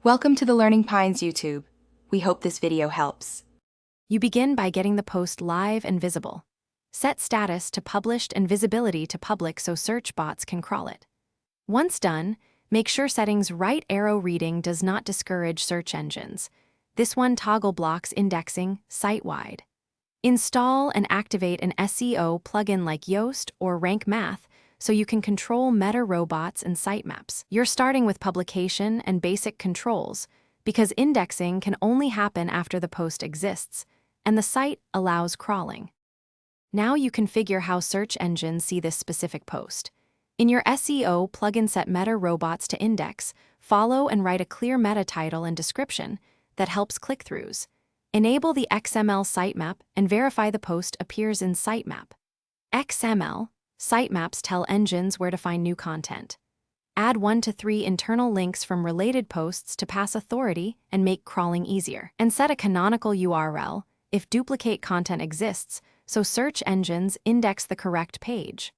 Welcome to the Learning Pines YouTube. We hope this video helps. You begin by getting the post live and visible. Set status to published and visibility to public so search bots can crawl it. Once done, make sure settings right arrow reading does not discourage search engines. This one toggle blocks indexing site-wide. Install and activate an SEO plugin like Yoast or Rank Math so you can control meta robots and sitemaps. You're starting with publication and basic controls because indexing can only happen after the post exists, and the site allows crawling. Now you configure how search engines see this specific post. In your SEO plugin, set meta robots to index, follow and write a clear meta title and description that helps click-throughs. Enable the XML sitemap and verify the post appears in sitemap. XML sitemaps tell engines where to find new content. Add 1 to 3 internal links from related posts to pass authority and make crawling easier. And set a canonical URL if duplicate content exists, so search engines index the correct page.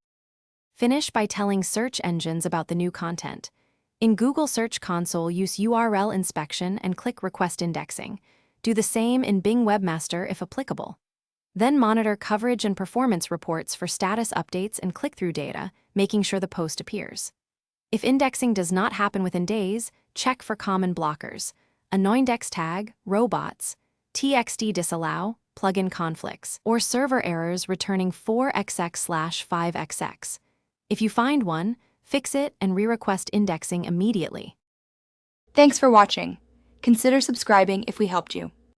Finish by telling search engines about the new content. In Google Search Console, use URL inspection and click Request Indexing. Do the same in Bing Webmaster if applicable. Then monitor coverage and performance reports for status updates and click-through data, making sure the post appears. If indexing does not happen within days, check for common blockers: anoindex tag, robots, TXT disallow, plugin conflicts, or server errors returning 4xx/5xx. If you find one, fix it and re-request indexing immediately. Thanks for watching. Consider subscribing if we helped you.